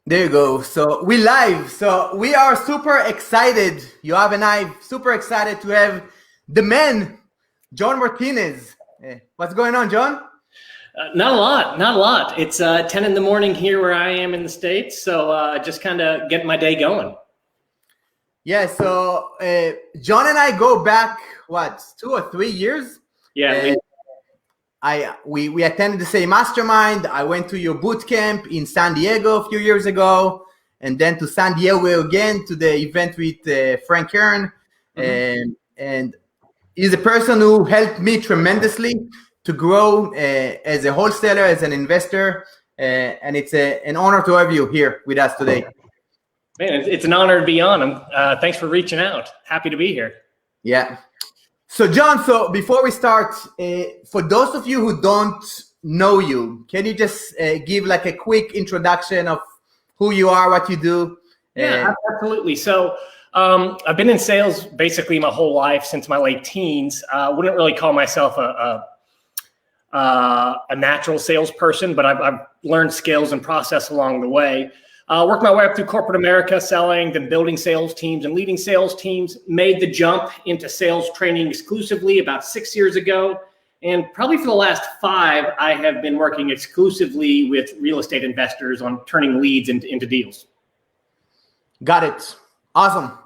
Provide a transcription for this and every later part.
There you go. So we live. So we are super excited. Yoav and I super excited to have the man, John Martinez. What's going on, John? Not a lot. It's 10 in the morning here where I am in the States. So just kind of getting my day going. Yeah. So John and I go back, 2 or 3 years? Yeah. We attended the same mastermind. I went to your boot camp in San Diego a few years ago, and then to San Diego again to the event with Frank Kern. Mm-hmm. And he's a person who helped me tremendously to grow as a wholesaler, as an investor. And it's an honor to have you here with us today. Man, it's an honor to be on. Thanks for reaching out. Happy to be here. Yeah. So John, before we start, for those of you who don't know you, can you just give like a quick introduction of who you are, what you do? Yeah, absolutely. So I've been in sales basically my whole life since my late teens. Wouldn't really call myself a natural salesperson, but I've learned skills and process along the way. Worked my way up through corporate America, selling, then building sales teams and leading sales teams. Made the jump into sales training exclusively about 6 years ago. And probably for the last 5, I have been working exclusively with real estate investors on turning leads into deals. Got it. Awesome.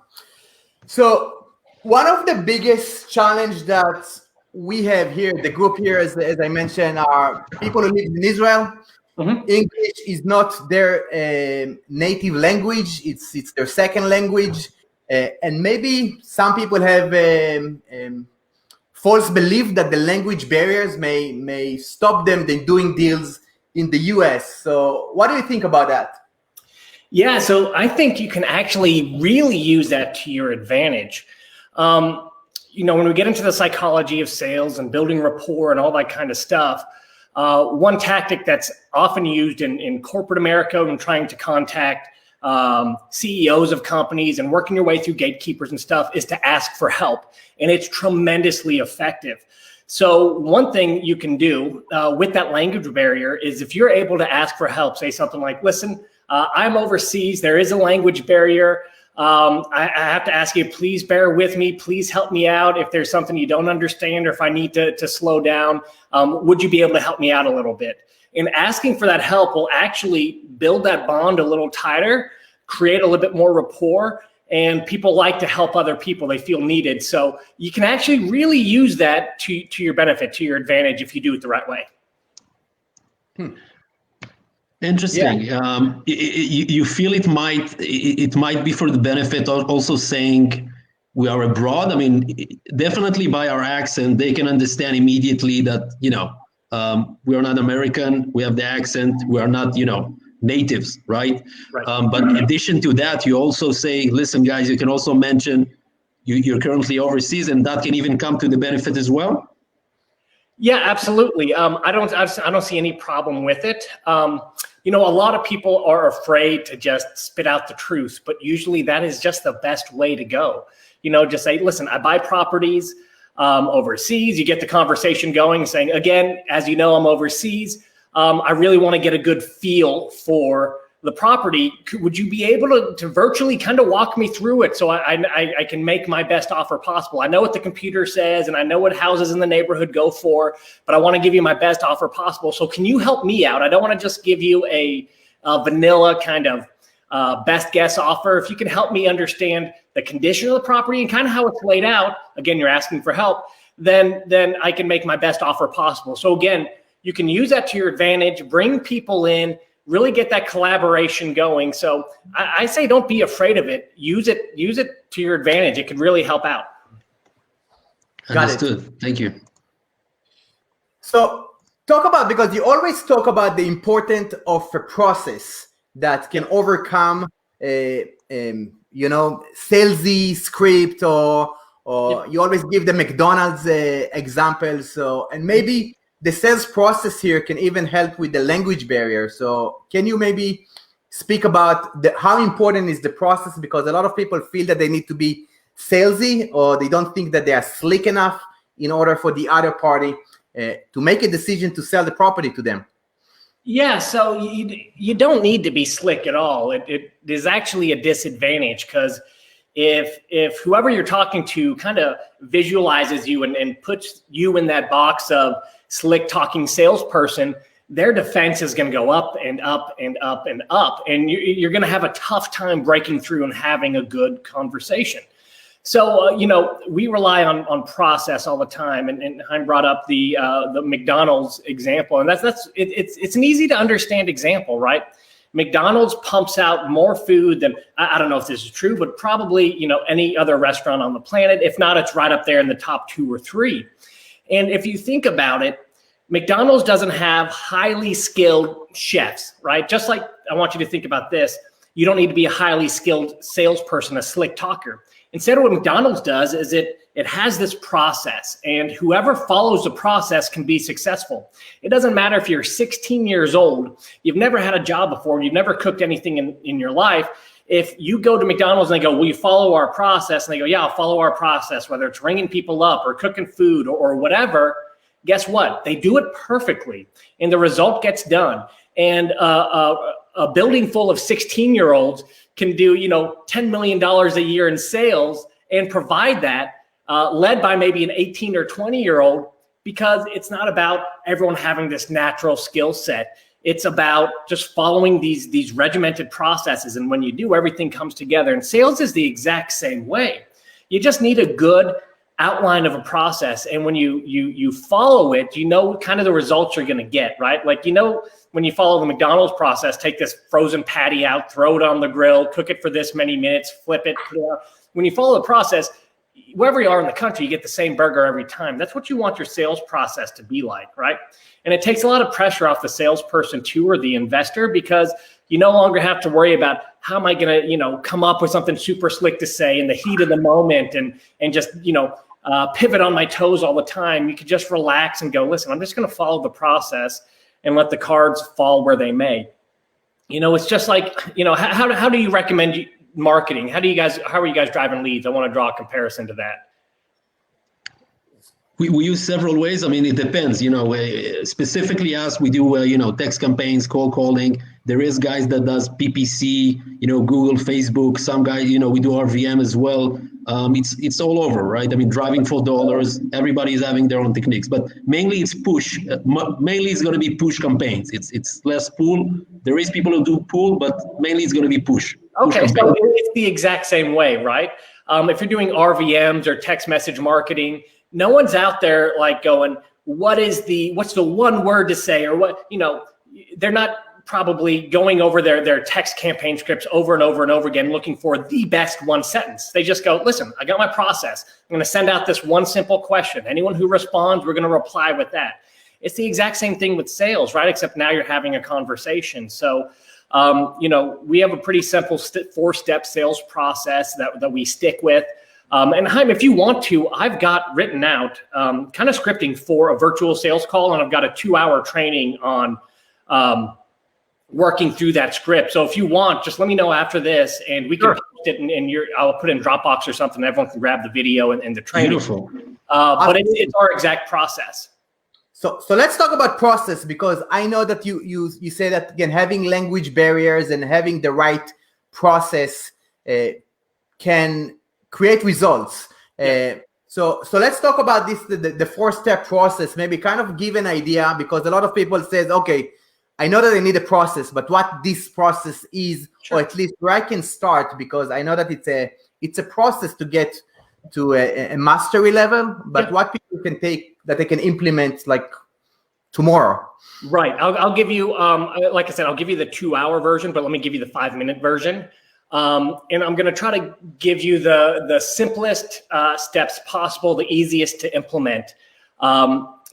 So one of the biggest challenge that we have here, the group here, as I mentioned, are people who live in Israel. Mm-hmm. English is not their native language; it's their second language, and maybe some people have false belief that the language barriers may stop them from doing deals in the U.S. So, what do you think about that? Yeah, so I think you can actually really use that to your advantage. When we get into the psychology of sales and building rapport and all that kind of stuff. One tactic that's often used in corporate America when trying to contact CEOs of companies and working your way through gatekeepers and stuff is to ask for help. And it's tremendously effective. So one thing you can do with that language barrier is if you're able to ask for help, say something like, listen, I'm overseas. There is a language barrier. I have to ask you, please bear with me. Please help me out. If there's something you don't understand or if I need to slow down, would you be able to help me out a little bit? And asking for that help will actually build that bond a little tighter, create a little bit more rapport, and people like to help other people. They feel needed. So you can actually really use that to your benefit, to your advantage if you do it the right way. Interesting. Yeah. You feel it might be for the benefit of also saying we are abroad. I mean, definitely by our accent, they can understand immediately that, we are not American. We have the accent. We are not, natives, right? But in addition to that, you also say, listen, guys, you can also mention you're currently overseas, and that can even come to the benefit as well. Yeah, absolutely. I don't see any problem with it. A lot of people are afraid to just spit out the truth, but usually that is just the best way to go. Just say, listen, I buy properties overseas. You get the conversation going, saying, again, as you know, I'm overseas. I really want to get a good feel for the property. Would you be able to virtually kind of walk me through it so I can make my best offer possible? I know what the computer says and I know what houses in the neighborhood go for, but I want to give you my best offer possible. So can you help me out? I don't want to just give you a vanilla kind of best guess offer. If you can help me understand the condition of the property and kind of how it's laid out, again, you're asking for help, then I can make my best offer possible. So again, you can use that to your advantage, bring people in, really get that collaboration going. So I say don't be afraid of it. Use it to your advantage. It could really help out. Understood. Thank you. So because you always talk about the importance of a process that can overcome salesy script or you always give the McDonald's example. So, and maybe the sales process here can even help with the language barrier. So can you maybe speak about how important is the process? Because a lot of people feel that they need to be salesy or they don't think that they are slick enough in order for the other party to make a decision to sell the property to them. Yeah, so you don't need to be slick at all. It is actually a disadvantage because if whoever you're talking to kind of visualizes you and puts you in that box of slick talking salesperson, their defense is going to go up and up and up and up, and you're going to have a tough time breaking through and having a good conversation. So, we rely on process all the time, and Chaim brought up the McDonald's example, and it's an easy to understand example, right? McDonald's pumps out more food than, I don't know if this is true, but probably, any other restaurant on the planet. If not, it's right up there in the top 2 or 3. And if you think about it, McDonald's doesn't have highly skilled chefs, right? Just like I want you to think about this, you don't need to be a highly skilled salesperson, a slick talker. Instead, what McDonald's does is it has this process, and whoever follows the process can be successful. It doesn't matter if you're 16 years old, you've never had a job before, you've never cooked anything in your life. If you go to McDonald's and they go, will you follow our process? And they go, yeah, I'll follow our process, whether it's ringing people up or cooking food or whatever, guess what? They do it perfectly, and the result gets done. And a building full of 16-year-olds can do, $10 million a year in sales and provide that, led by maybe an 18 or 20-year-old, because it's not about everyone having this natural skill set. It's about just following these regimented processes. And when you do, everything comes together. And sales is the exact same way. You just need a good outline of a process. And when you follow it, kind of the results you're going to get, right? Like, when you follow the McDonald's process, take this frozen patty out, throw it on the grill, cook it for this many minutes, flip it. When you follow the process, wherever you are in the country, you get the same burger every time. That's what you want your sales process to be like, right? And it takes a lot of pressure off the salesperson too, or the investor, because you no longer have to worry about how am I going to, come up with something super slick to say in the heat of the moment and just, pivot on my toes all the time. You could just relax and go, listen, I'm just going to follow the process and let the cards fall where they may. It's just like, how do you recommend marketing? How are you guys driving leads? I want to draw a comparison to that. We use several ways. I mean, it depends, specifically us, we do, text campaigns, cold calling. There is guys that does PPC, Google, Facebook, some guys, we do RVM as well. It's all over, right? I mean, driving for dollars, everybody is having their own techniques, but mainly it's push. Mainly it's going to be push campaigns. It's less pull. There is people who do pull, but mainly it's going to be push. Okay, so it's the exact same way, right? If you're doing RVMs or text message marketing, no one's out there like going, what's the one word to say, or what, they're not probably going over their text campaign scripts over and over and over again, looking for the best one sentence. They just go, listen, I got my process. I'm going to send out this one simple question. Anyone who responds, we're going to reply with that. It's the exact same thing with sales, right? Except now you're having a conversation. So, we have a pretty simple 4-step sales process that we stick with. And Chaim, if you want to, I've got written out kind of scripting for a virtual sales call, and I've got a 2-hour training on working through that script. So if you want, just let me know after this, and we can post it, and I'll put it in Dropbox or something. Everyone can grab the video and the training. Beautiful. But it's our exact process. So let's talk about process, because I know that you say that, again, having language barriers and having the right process can create results. So let's talk about this, the 4-step process, maybe kind of give an idea, because a lot of people says, okay, I know that I need a process, but what this process is, or at least where I can start, because I know that it's a process to get to a mastery level, but what people can take that they can implement like tomorrow. Right. I'll give you, like I said, I'll give you the 2-hour version, but let me give you the 5-minute version. And I'm going to try to give you the simplest steps possible, the easiest to implement.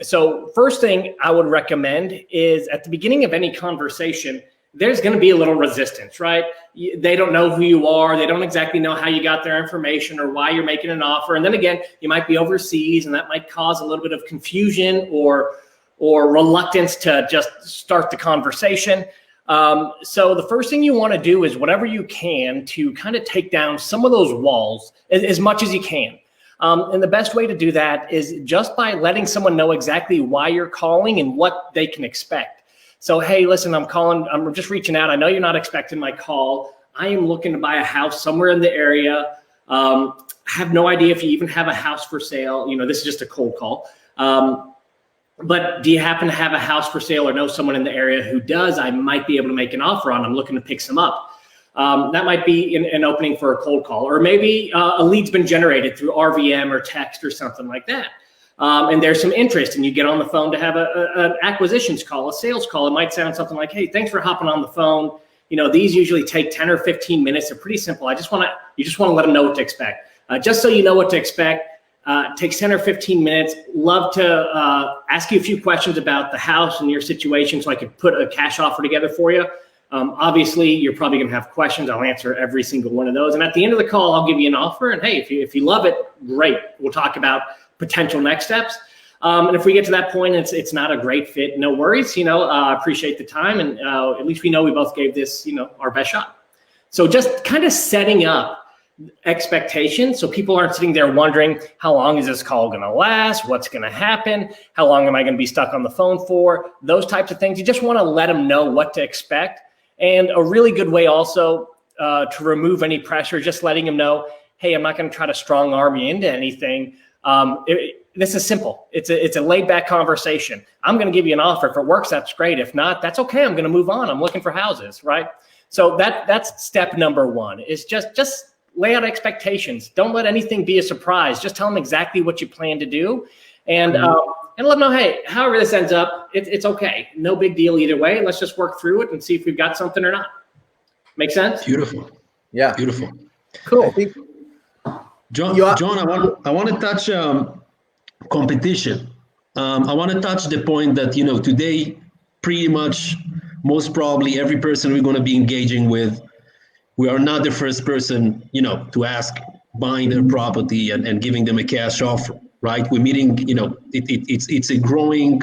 So first thing I would recommend is at the beginning of any conversation, there's going to be a little resistance, right? They don't know who you are. They don't exactly know how you got their information or why you're making an offer. And then again, you might be overseas, and that might cause a little bit of confusion or reluctance to just start the conversation. So the first thing you want to do is whatever you can to kind of take down some of those walls as much as you can. And the best way to do that is just by letting someone know exactly why you're calling and what they can expect. So, hey, listen, I'm just reaching out. I know you're not expecting my call. I am looking to buy a house somewhere in the area. Have no idea if you even have a house for sale. This is just a cold call. But do you happen to have a house for sale or know someone in the area who does? I might be able to make an offer on. I'm looking to pick some up. That might be an opening for a cold call, or maybe a lead's been generated through RVM or text or something like that. And there's some interest, and you get on the phone to have an acquisitions call, a sales call. It might sound something like, hey, thanks for hopping on the phone. These usually take 10 or 15 minutes. They're pretty simple. You just want to let them know what to expect. Just so you know what to expect, takes 10 or 15 minutes. Love to ask you a few questions about the house and your situation so I could put a cash offer together for you. Obviously, you're probably going to have questions. I'll answer every single one of those. And at the end of the call, I'll give you an offer. And hey, if you love it, great. We'll talk about potential next steps. And if we get to that point, it's not a great fit, no worries. I appreciate the time. And at least we know we both gave this, our best shot. So just kind of setting up expectations so people aren't sitting there wondering, how long is this call going to last? What's going to happen? How long am I going to be stuck on the phone for? Those types of things. You just want to let them know what to expect. And a really good way also to remove any pressure, just letting them know, hey, I'm not going to try to strong arm you into anything. This is simple. It's a laid back conversation. I'm going to give you an offer. If it works, that's great. If not, that's okay. I'm going to move on. I'm looking for houses, right? So that's step number one, is just lay out expectations. Don't let anything be a surprise. Just tell them exactly what you plan to do. And let them know, hey, however this ends up, it's okay. No big deal either way. Let's just work through it and see if we've got something or not. Make sense? Beautiful. Yeah. Beautiful. Cool. John, I want to touch competition. I want to touch the point that, today, pretty much, most probably every person we're going to be engaging with, we are not the first person, to ask buying their property and giving them a cash offer, right? We're meeting, it's a growing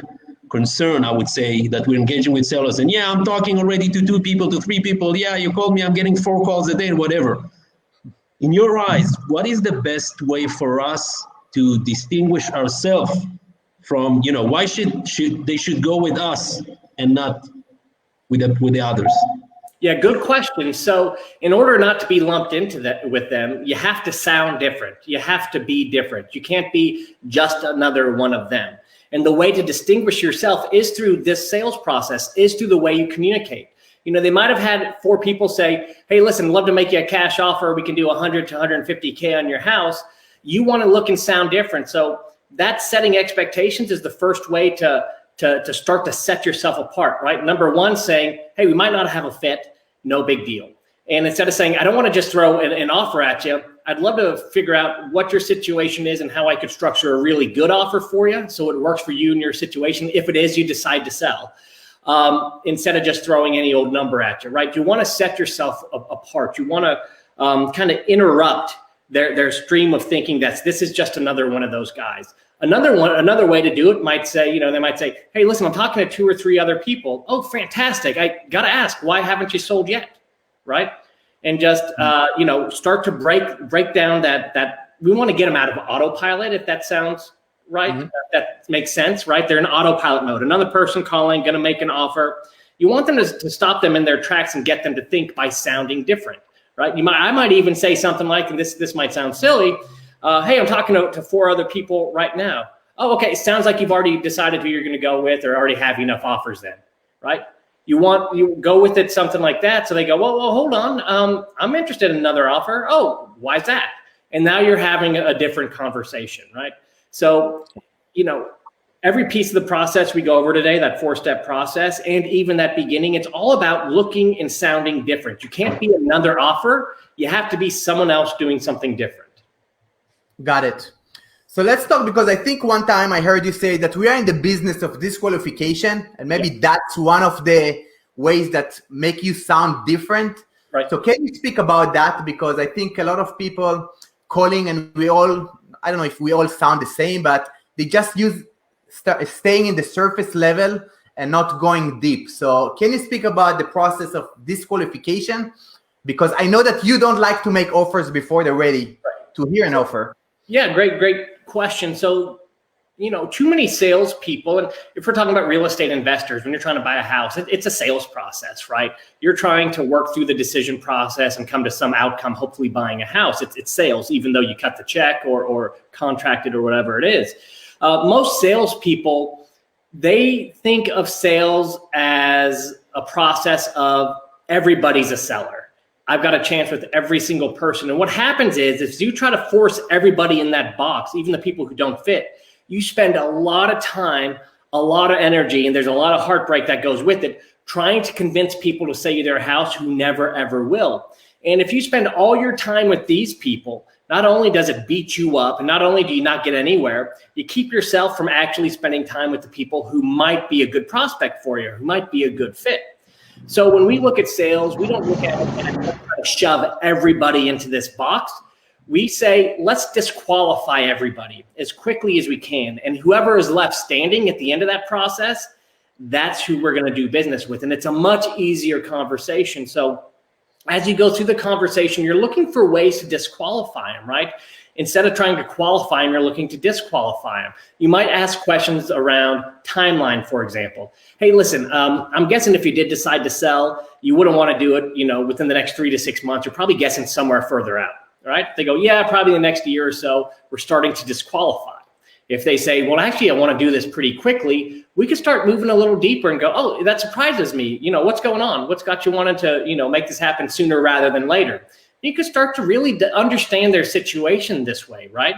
concern, I would say, that we're engaging with sellers. And I'm talking already to 2 people, to 3 people. Yeah, you called me, I'm getting 4 calls a day and whatever. In your eyes, what is the best way for us to distinguish ourselves from, why they should go with us and not with the others? Yeah, good question. So in order not to be lumped into that with them, you have to sound different. You have to be different. You can't be just another one of them. And the way to distinguish yourself is through this sales process, is through the way you communicate. They might have had 4 people say, hey, listen, love to make you a cash offer. We can do 100 to 150K on your house. You want to look and sound different. So that setting expectations is the first way to start to set yourself apart, right? Number one, saying, hey, we might not have a fit, no big deal. And instead of saying, I don't want to just throw an offer at you, I'd love to figure out what your situation is and how I could structure a really good offer for you so it works for you and your situation if it is you decide to sell, instead of just throwing any old number at you, right? You want to set yourself apart. You want to kind of interrupt their stream of thinking this is just another one of those guys. Another way to do it might say, they might say, hey, listen, I'm talking to 2 or 3 other people. Oh, fantastic. I got to ask, why haven't you sold yet? Right. And just, start to break down that we want to get them out of autopilot, if that sounds right. Mm-hmm. That makes sense, right? They're in autopilot mode. Another person calling, going to make an offer. You want them to stop them in their tracks and get them to think by sounding different, right? I might even say something like, and this might sound silly, hey, I'm talking to 4 other people right now. Oh, okay. It sounds like you've already decided who you're going to go with, or already have enough offers then, right? You go with it, something like that. So they go, well, hold on. I'm interested in another offer. Oh, why's that? And now you're having a different conversation, right? So, every piece of the process we go over today, that 4-step process, and even that beginning, it's all about looking and sounding different. You can't be another offer. You have to be someone else doing something different. Got it. So let's talk, because I think one time I heard you say that we are in the business of disqualification, and maybe that's one of the ways that make you sound different. Right. So can you speak about that? Because I think a lot of people calling, and I don't know if we all sound the same, but they just staying in the surface level and not going deep. So can you speak about the process of disqualification? Because I know that you don't like to make offers before they're ready to hear an offer. Yeah, great question. So too many salespeople, and if we're talking about real estate investors, when you're trying to buy a house, it's a sales process, right? You're trying to work through the decision process and come to some outcome, hopefully buying a house. It's sales, even though you cut the check or contracted or whatever it is. Most salespeople, they think of sales as a process of everybody's a seller. I've got a chance with every single person. And what happens is if you try to force everybody in that box, even the people who don't fit, you spend a lot of time, a lot of energy, and there's a lot of heartbreak that goes with it, trying to convince people to sell you their house who never, ever will. And if you spend all your time with these people, not only does it beat you up, and not only do you not get anywhere, you keep yourself from actually spending time with the people who might be a good prospect for you, who might be a good fit. So when we look at sales, we don't look at it and try to shove everybody into this box. We say, let's disqualify everybody as quickly as we can. And whoever is left standing at the end of that process, that's who we're going to do business with. And it's a much easier conversation. So as you go through the conversation, you're looking for ways to disqualify them, right? Instead of trying to qualify them, you're looking to disqualify them. You might ask questions around timeline, for example. Hey, listen, I'm guessing if you did decide to sell, you wouldn't want to do it, within the next 3 to 6 months. You're probably guessing somewhere further out. Right? They go, yeah, probably the next year or so, we're starting to disqualify. If they say, well, actually, I want to do this pretty quickly, we could start moving a little deeper and go, oh, that surprises me. What's going on? What's got you wanting to, make this happen sooner rather than later? You could start to really understand their situation this way, right?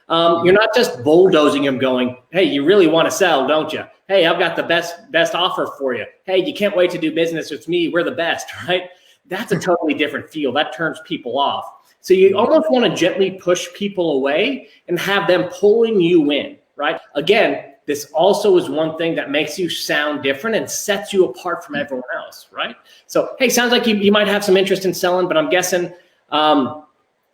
You're not just bulldozing them going, hey, you really want to sell, don't you? Hey, I've got the best offer for you. Hey, you can't wait to do business with me. We're the best, right? That's a totally different feel. That turns people off. So you almost want to gently push people away and have them pulling you in, right? Again, this also is one thing that makes you sound different and sets you apart from everyone else, right? So, hey, sounds like you might have some interest in selling, but I'm guessing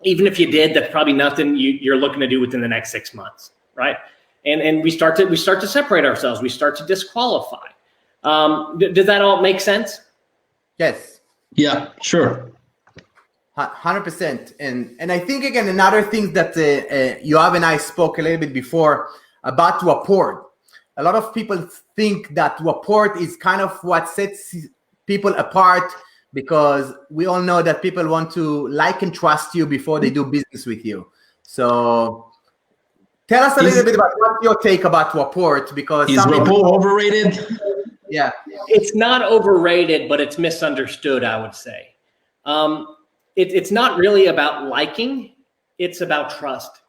even if you did, that's probably nothing you're looking to do within the next 6 months, right? And we start to separate ourselves. We start to disqualify. Does that all make sense? Yes. Yeah, sure. 100%. And I think, again, another thing that Yoav and I spoke a little bit before about rapport. A lot of people think that rapport is kind of what sets people apart, because we all know that people want to like and trust you before they do business with you. So tell us a little bit about what's your take about rapport, because is rapport overrated? Yeah. It's not overrated, but it's misunderstood, I would say. It's not really about liking, it's about trust.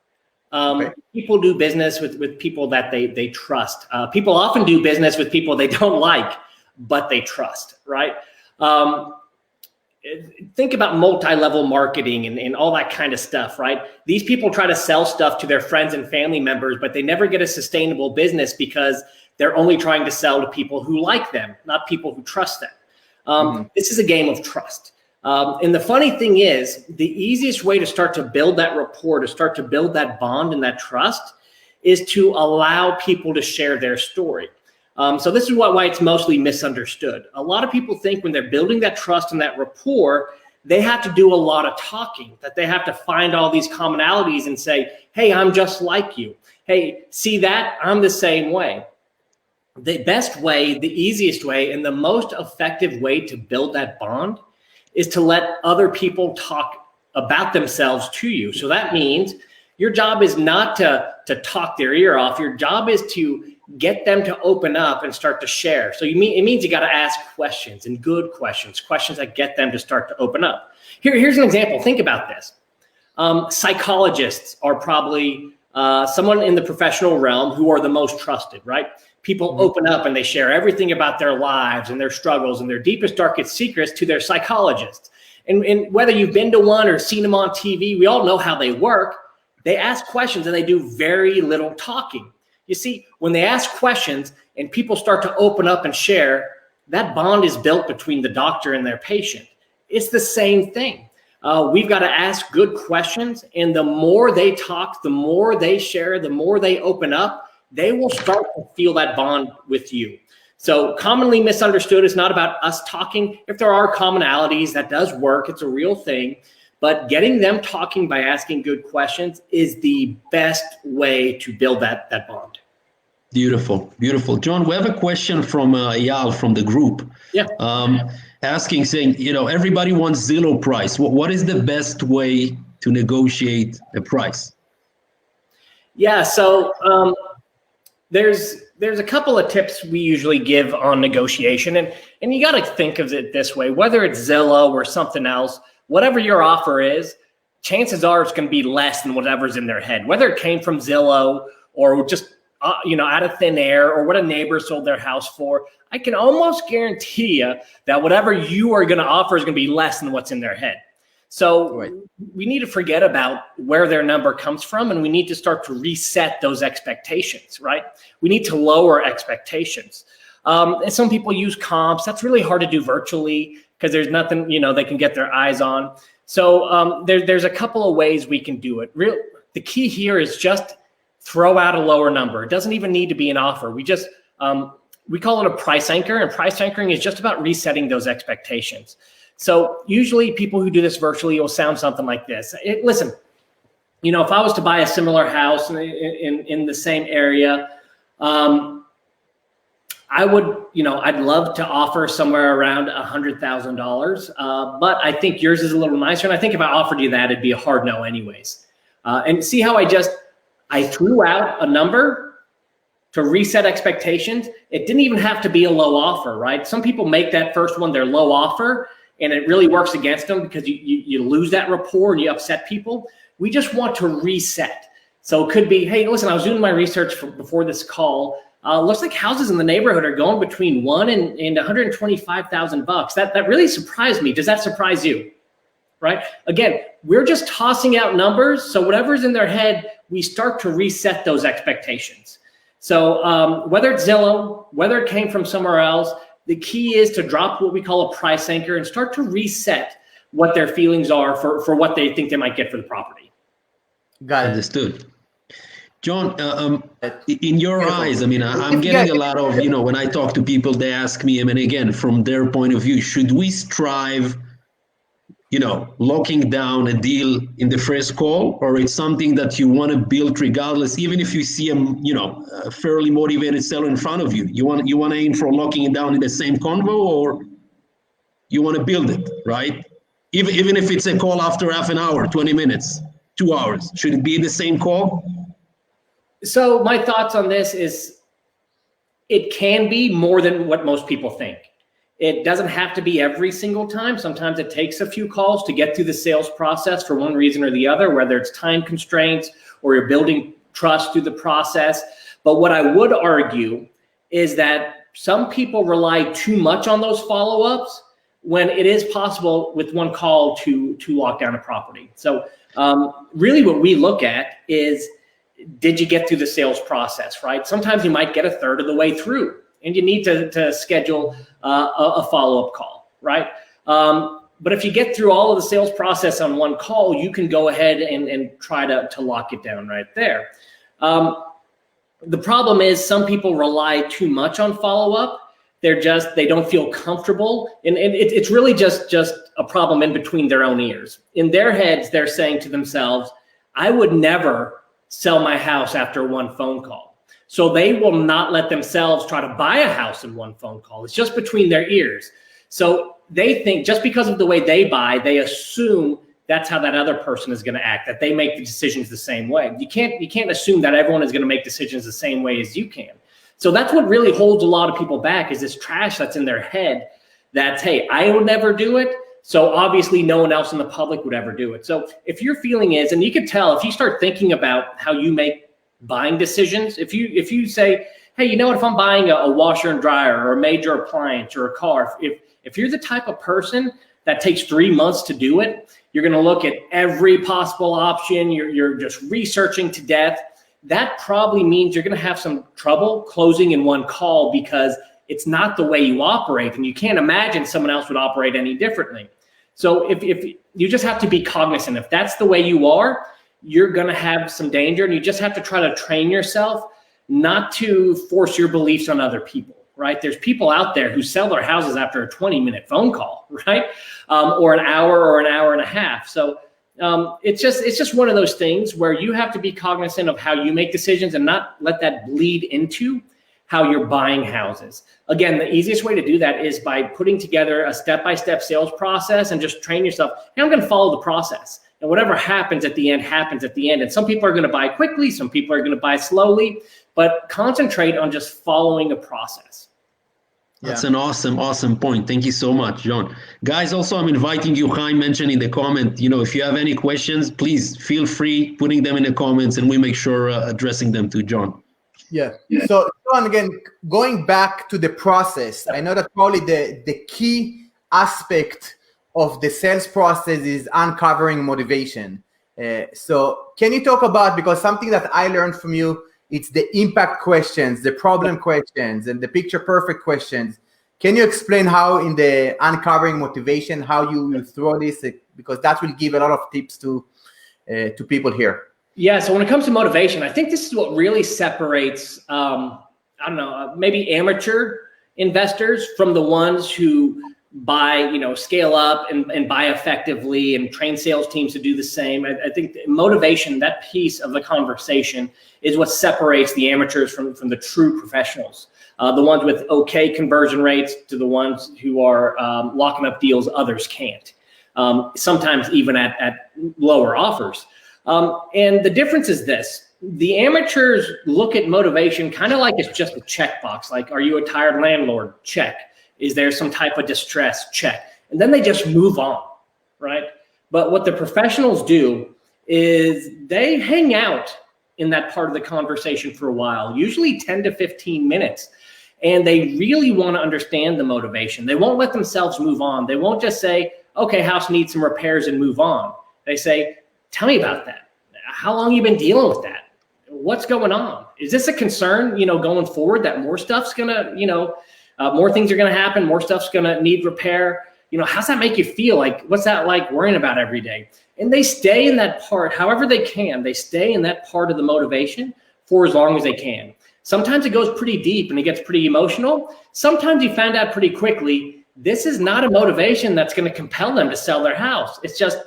Okay. People do business with people that they trust. People often do business with people they don't like, but they trust, right? Think about multi-level marketing and all that kind of stuff, right? These people try to sell stuff to their friends and family members, but they never get a sustainable business because they're only trying to sell to people who like them, not people who trust them. This is a game of trust. And the funny thing is, the easiest way to start to build that rapport, to start to build that bond and that trust, is to allow people to share their story. So this is why it's mostly misunderstood. A lot of people think when they're building that trust and that rapport, they have to do a lot of talking, that they have to find all these commonalities and say, hey, I'm just like you. Hey, see that? I'm the same way. The best way, the easiest way, and the most effective way to build that bond is to let other people talk about themselves to you. So that means your job is not to talk their ear off. Your job is to get them to open up and start to share. So it means you got to ask questions, and good questions that get them to start to open up. Here's an example. Think about this. Psychologists are probably someone in the professional realm who are the most trusted, right? People open up and they share everything about their lives and their struggles and their deepest, darkest secrets to their psychologists. And whether you've been to one or seen them on TV, we all know how they work. They ask questions and they do very little talking. You see, when they ask questions and people start to open up and share, that bond is built between the doctor and their patient. It's the same thing. We've got to ask good questions, and the more they talk, the more they share, the more they open up, they will start to feel that bond with you. So commonly misunderstood is not about us talking. If there are commonalities, that does work. It's a real thing. But getting them talking by asking good questions is the best way to build that bond. Beautiful, beautiful. John, we have a question from Eyal from the group. Yeah. Asking, saying, everybody wants Zillow price. What is the best way to negotiate a price? Yeah, so there's a couple of tips we usually give on negotiation, and you got to think of it this way: whether it's Zillow or something else, whatever your offer is, chances are it's going to be less than whatever's in their head, whether it came from Zillow or just out of thin air, or what a neighbor sold their house for. I can almost guarantee you that whatever you are going to offer is going to be less than what's in their head. So Right. we need to forget about where their number comes from, and we need to start to reset those expectations, right? We need to lower expectations. And some people use comps. That's really hard to do virtually because there's nothing, they can get their eyes on. So there's a couple of ways we can do it. The key here is just throw out a lower number. It doesn't even need to be an offer. We call it a price anchor, and price anchoring is just about resetting those expectations. So usually people who do this virtually will sound something like this. Listen, if I was to buy a similar house in the same area, I would, I'd love to offer somewhere around $100,000. But I think yours is a little nicer. And I think if I offered you that, it'd be a hard no anyways. And see how I threw out a number to reset expectations. It didn't even have to be a low offer, right? Some people make that first one their low offer, and it really works against them because you lose that rapport and you upset people. We just want to reset. So it could be, hey, listen, I was doing my research before this call. Looks like houses in the neighborhood are going between $1 and $125,000. That really surprised me. Does that surprise you? Right? Again, we're just tossing out numbers. So whatever's in their head, we start to reset those expectations. So whether it's Zillow, whether it came from somewhere else, the key is to drop what we call a price anchor and start to reset what their feelings are for what they think they might get for the property. Got it. Understood. John, in your eyes, I'm getting a lot of, when I talk to people, they ask me, again, from their point of view, should we strive, locking down a deal in the first call, or it's something that you want to build regardless, even if you see a fairly motivated seller in front of you? You want to aim for locking it down in the same convo, or you want to build it, right? Even if it's a call after half an hour, 20 minutes, 2 hours, should it be the same call? So my thoughts on this is it can be more than what most people think. It doesn't have to be every single time. Sometimes it takes a few calls to get through the sales process for one reason or the other, whether it's time constraints or you're building trust through the process. But what I would argue is that some people rely too much on those follow-ups when it is possible with one call to lock down a property. So really what we look at is, did you get through the sales process, right? Sometimes you might get a third of the way through and you need to schedule a follow-up call, right? But if you get through all of the sales process on one call, you can go ahead and try to lock it down right there. The problem is some people rely too much on follow-up. They don't feel comfortable. And it's really just a problem in between their own ears. In their heads, they're saying to themselves, I would never sell my house after one phone call. So they will not let themselves try to buy a house in one phone call. It's just between their ears. So they think just because of the way they buy, they assume that's how that other person is going to act, that they make the decisions the same way. You can't assume that everyone is going to make decisions the same way as you can. So that's what really holds a lot of people back, is this trash that's in their head that's, hey, I would never do it. So obviously no one else in the public would ever do it. So if your feeling is, and you can tell if you start thinking about how you make buying decisions, if you say, hey, you know what, if I'm buying a washer and dryer or a major appliance or a car, if you're the type of person that takes 3 months to do it, you're going to look at every possible option. You're just researching to death. That probably means you're going to have some trouble closing in one call because it's not the way you operate, and you can't imagine someone else would operate any differently. So if you just have to be cognizant, if that's the way you are, you're going to have some danger, and you just have to try to train yourself not to force your beliefs on other people, right? There's people out there who sell their houses after a 20-minute phone call, right? Or an hour and a half. So It's just one of those things where you have to be cognizant of how you make decisions and not let that bleed into how you're buying houses. Again, the easiest way to do that is by putting together a step-by-step sales process and just train yourself. Hey, I'm going to follow the process. And whatever happens at the end, happens at the end. And some people are going to buy quickly. Some people are going to buy slowly. But concentrate on just following a process. That's an awesome point. Thank you so much, John. Guys, also, I'm inviting you, Chaim mentioned in the comment, if you have any questions, please feel free putting them in the comments and we make sure addressing them to John. Yeah. So, John, again, going back to the process, I know that probably the key aspect of the sales process is uncovering motivation. So can you talk about, because something that I learned from you, it's the impact questions, the problem questions, and the picture perfect questions. Can you explain how in the uncovering motivation, how you throw this? Because that will give a lot of tips to people here. Yeah, so when it comes to motivation, I think this is what really separates, maybe amateur investors from the ones who buy, scale up and buy effectively and train sales teams to do the same. I think motivation, that piece of the conversation, is what separates the amateurs from the true professionals. The ones with okay conversion rates to the ones who are locking up deals others can't. Sometimes even at lower offers. And the difference is this. The amateurs look at motivation kind of like it's just a checkbox. Like, are you a tired landlord? Check. Is there some type of distress? Check. And then they just move on, right? But what the professionals do is they hang out in that part of the conversation for a while, usually 10 to 15 minutes. And they really want to understand the motivation. They won't let themselves move on. They won't just say, okay, house needs some repairs and move on. They say, tell me about that. How long you been dealing with that? What's going on? Is this a concern, going forward that more stuff's going to, more things are going to happen, more stuff's going to need repair? How's that make you feel? Like, what's that like worrying about every day? And they stay in that part, however they can, they stay in that part of the motivation for as long as they can. Sometimes it goes pretty deep and it gets pretty emotional. Sometimes you find out pretty quickly, this is not a motivation that's going to compel them to sell their house. It's just,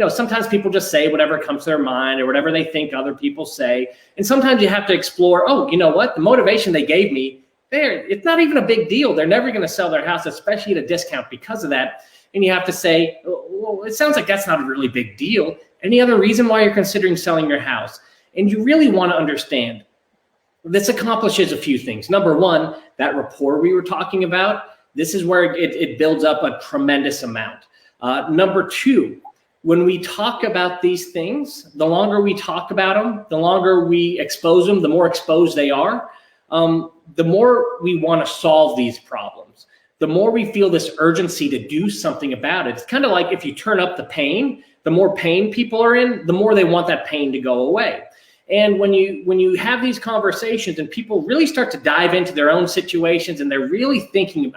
sometimes people just say whatever comes to their mind or whatever they think other people say. And sometimes you have to explore, oh, you know what? The motivation they gave me, it's not even a big deal. They're never going to sell their house, especially at a discount because of that. And you have to say, well, it sounds like that's not a really big deal. Any other reason why you're considering selling your house? And you really want to understand this accomplishes a few things. Number one, that rapport we were talking about, this is where it builds up a tremendous amount. Number two, when we talk about these things, the longer we talk about them, the longer we expose them, the more exposed they are, the more we want to solve these problems, the more we feel this urgency to do something about it. It's kind of like if you turn up the pain, the more pain people are in, the more they want that pain to go away. And when you have these conversations and people really start to dive into their own situations and they're really thinking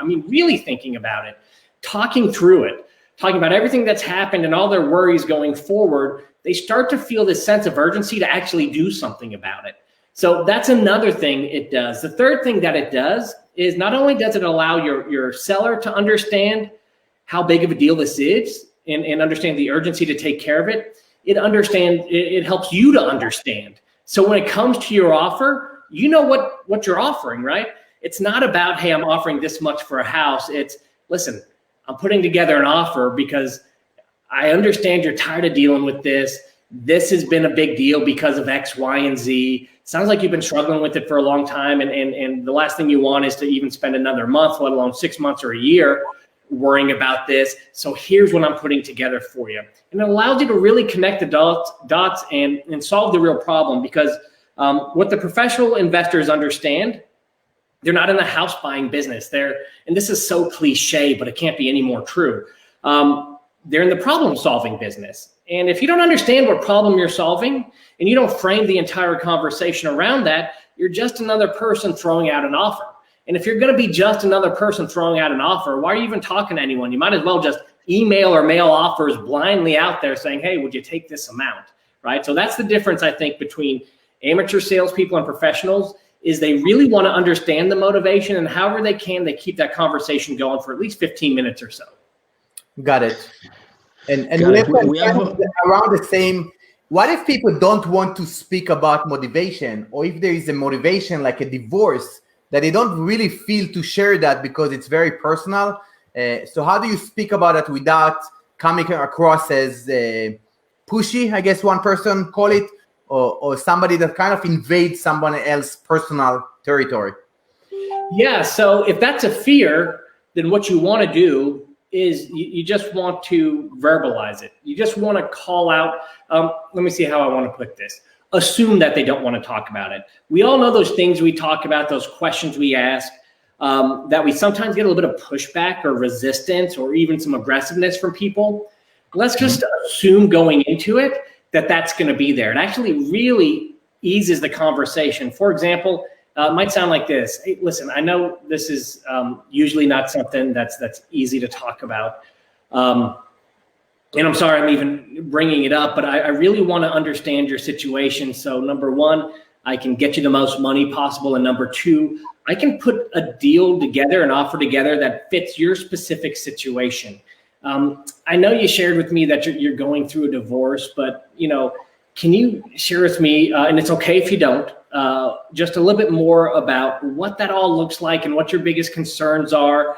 about it, talking through it, talking about everything that's happened and all their worries going forward, they start to feel this sense of urgency to actually do something about it. So that's another thing it does. The third thing that it does is not only does it allow your seller to understand how big of a deal this is and understand the urgency to take care of it, it helps you to understand. So when it comes to your offer, you know what you're offering, right? It's not about, hey, I'm offering this much for a house. It's, listen, I'm putting together an offer because I understand you're tired of dealing with this. This has been a big deal because of X, Y, and Z. Sounds like you've been struggling with it for a long time. And the last thing you want is to even spend another month, let alone 6 months or a year, worrying about this. So here's what I'm putting together for you. And it allows you to really connect the dots and solve the real problem, because what the professional investors understand, they're not in the house buying business. And this is so cliche, but it can't be any more true. They're in the problem solving business. And if you don't understand what problem you're solving and you don't frame the entire conversation around that, you're just another person throwing out an offer. And if you're going to be just another person throwing out an offer, why are you even talking to anyone? You might as well just email or mail offers blindly out there saying, hey, would you take this amount, right? So that's the difference, I think, between amateur salespeople and professionals, is they really want to understand the motivation, and however they can, they keep that conversation going for at least 15 minutes or so. Got it. And we have around the same. What if people don't want to speak about motivation, or if there is a motivation like a divorce that they don't really feel to share that because it's very personal? So how do you speak about it without coming across as pushy, I guess one person call it, or somebody that kind of invades someone else's personal territory? Yeah, so if that's a fear, then what you want to do is you just want to verbalize it. You just want to call out, let me see how I want to put this. Assume that they don't want to talk about it. We all know those things we talk about, those questions we ask, that we sometimes get a little bit of pushback or resistance or even some aggressiveness from people. Let's just assume going into it that that's going to be there. It actually really eases the conversation. For example, it might sound like this. Hey, listen, I know this is usually not something that's easy to talk about. And I'm sorry I'm even bringing it up, but I really want to understand your situation. So number one, I can get you the most money possible. And number two, I can put a deal together, an offer together that fits your specific situation. I know you shared with me that you're going through a divorce, but can you share with me, and it's okay if you don't, just a little bit more about what that all looks like and what your biggest concerns are,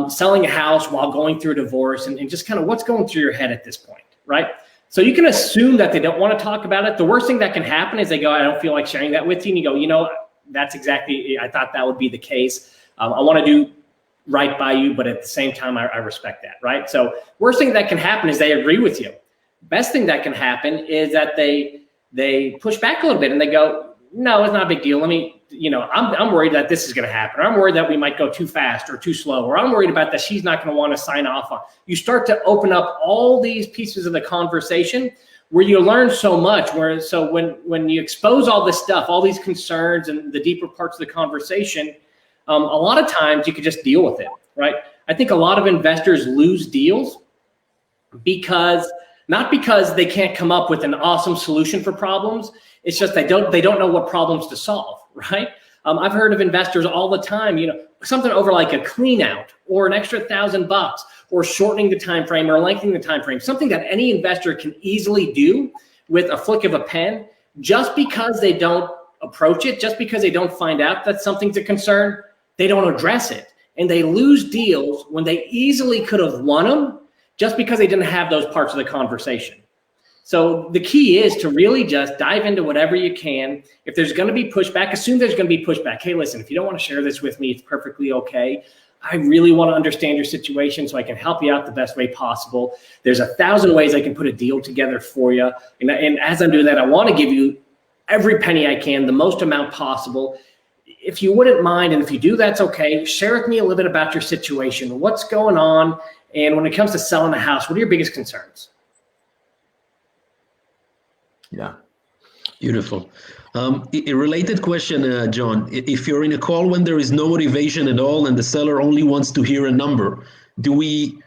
selling a house while going through a divorce, and just kind of what's going through your head at this point, right? So you can assume that they don't want to talk about it. The worst thing that can happen is they go, I don't feel like sharing that with you. And you go, that's exactly, I thought that would be the case. I want to do right by you, but at the same time, I respect that, right? So worst thing that can happen is they agree with you. Best thing that can happen is that they push back a little bit and they go, no, it's not a big deal. Let me, I'm worried that this is going to happen. Or I'm worried that we might go too fast or too slow. Or I'm worried about that she's not going to want to sign off on. You start to open up all these pieces of the conversation where you learn so much. So when you expose all this stuff, all these concerns and the deeper parts of the conversation, a lot of times you could just deal with it, right? I think a lot of investors lose deals not because they can't come up with an awesome solution for problems. It's just they don't know what problems to solve, right? I've heard of investors all the time, something over like a clean out or an extra $1,000 or shortening the time frame or lengthening the time frame, something that any investor can easily do with a flick of a pen. Just because they don't approach it, just because they don't find out that something's a concern, they don't address it. And they lose deals when they easily could have won them just because they didn't have those parts of the conversation. So the key is to really just dive into whatever you can. If there's going to be pushback, assume there's going to be pushback. Hey, listen, if you don't want to share this with me, it's perfectly okay. I really want to understand your situation so I can help you out the best way possible. There's 1,000 ways I can put a deal together for you. And as I'm doing that, I want to give you every penny I can, the most amount possible. If you wouldn't mind, and if you do, that's okay. Share with me a little bit about your situation. What's going on? And when it comes to selling a house, what are your biggest concerns? Yeah. Beautiful. A related question, John. If you're in a call when there is no motivation at all and the seller only wants to hear a number, do we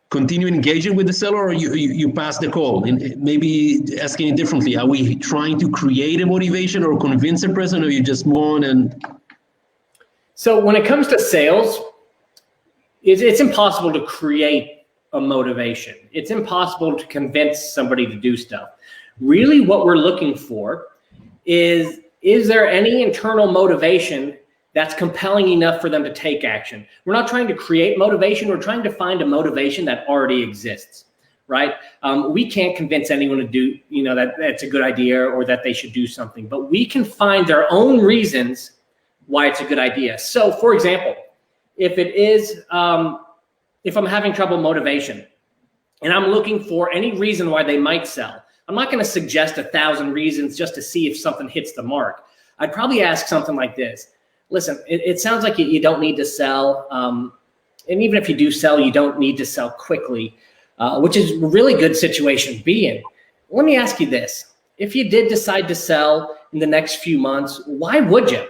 continue engaging with the seller or you pass the call? And maybe asking it differently, are we trying to create a motivation or convince a person, or you just move on? And so when it comes to sales, it's impossible to create a motivation. It's impossible to convince somebody to do stuff. Really what we're looking for is there any internal motivation that's compelling enough for them to take action? We're not trying to create motivation. We're trying to find a motivation that already exists, right? We can't convince anyone to do, that that's a good idea or that they should do something, but we can find their own reasons why it's a good idea. So for example, if I'm having trouble motivation and I'm looking for any reason why they might sell, I'm not going to suggest 1,000 reasons just to see if something hits the mark. I'd probably ask something like this. Listen, it sounds like you don't need to sell. And even if you do sell, you don't need to sell quickly, which is a really good situation to be in. Let me ask you this. If you did decide to sell in the next few months, why would you?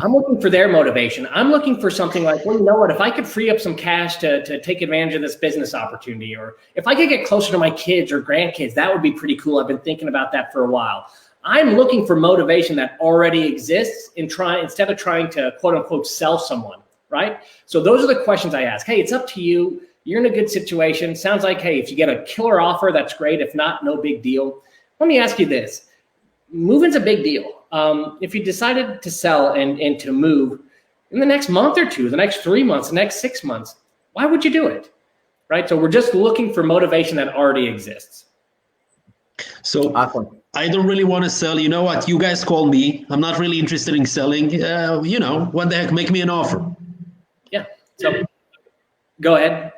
I'm looking for their motivation. I'm looking for something like, well, you know what, if I could free up some cash to take advantage of this business opportunity, or if I could get closer to my kids or grandkids, that would be pretty cool. I've been thinking about that for a while. I'm looking for motivation that already exists instead of trying to quote unquote sell someone, right? So those are the questions I ask. Hey, it's up to you. You're in a good situation. Sounds like, hey, if you get a killer offer, that's great. If not, no big deal. Let me ask you this. Moving's a big deal. If you decided to sell and to move in the next month or two, the next 3 months, the next 6 months, why would you do it? Right? So we're just looking for motivation that already exists. So Awesome. I don't really want to sell. You know what? You guys call me. I'm not really interested in selling. What the heck? Make me an offer. Yeah. So go ahead.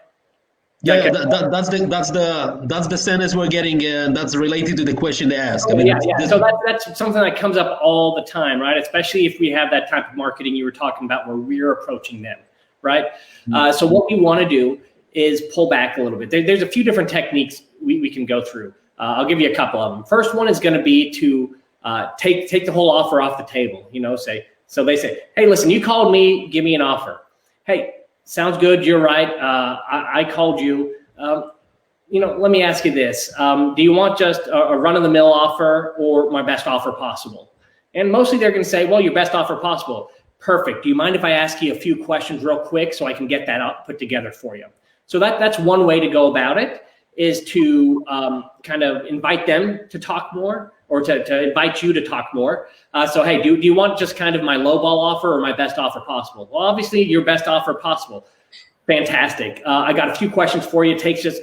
Yeah, that's the sentence we're getting, and that's related to the question they asked. So that's something that comes up all the time, right? Especially if we have that type of marketing you were talking about where we're approaching them, right? So what we want to do is pull back a little bit. There's a few different techniques we can go through. I'll give you a couple of them. First one is going to be to take the whole offer off the table. So they say, hey, listen, you called me, give me an offer. Hey, sounds good. You're right. I called you. Let me ask you this. Do you want just a run-of-the-mill offer or my best offer possible? And mostly they're going to say, well, your best offer possible. Perfect. Do you mind if I ask you a few questions real quick so I can get that put together for you? So that's one way to go about it, is to kind of invite them to talk more, or to invite you to talk more. So, hey, do you want just kind of my lowball offer or my best offer possible? Well, obviously your best offer possible. Fantastic. I got a few questions for you.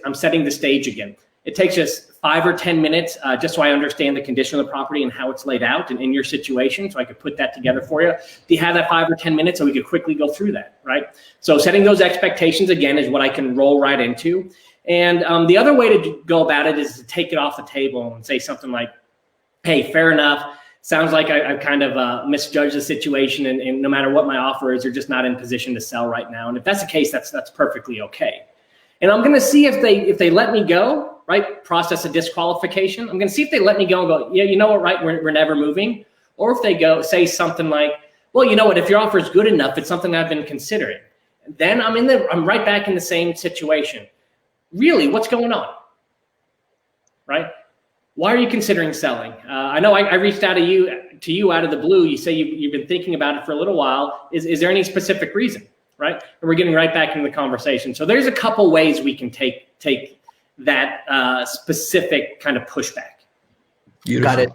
I'm setting the stage again. It takes just 5 or 10 minutes just so I understand the condition of the property and how it's laid out and in your situation, so I could put that together for you. Do you have that 5 or 10 minutes so we could quickly go through that, right? So setting those expectations, again, is what I can roll right into. And the other way to go about it is to take it off the table and say something like, hey, fair enough. Sounds like I've kind of misjudged the situation, and no matter what my offer is, you're just not in position to sell right now. And if that's the case, that's perfectly okay. And I'm going to see if they let me go, right? Process a disqualification. I'm going to see if they let me go and go, yeah, you know what, right? We're never moving. Or if they say something like, well, you know what, if your offer is good enough, it's something I've been considering. Then I'm right back in the same situation. Really, what's going on, right? Why are you considering selling? I know I reached out to you out of the blue. You say you've been thinking about it for a little while. Is there any specific reason, right? And we're getting right back into the conversation. So there's a couple ways we can take that specific kind of pushback. Beautiful. Got it.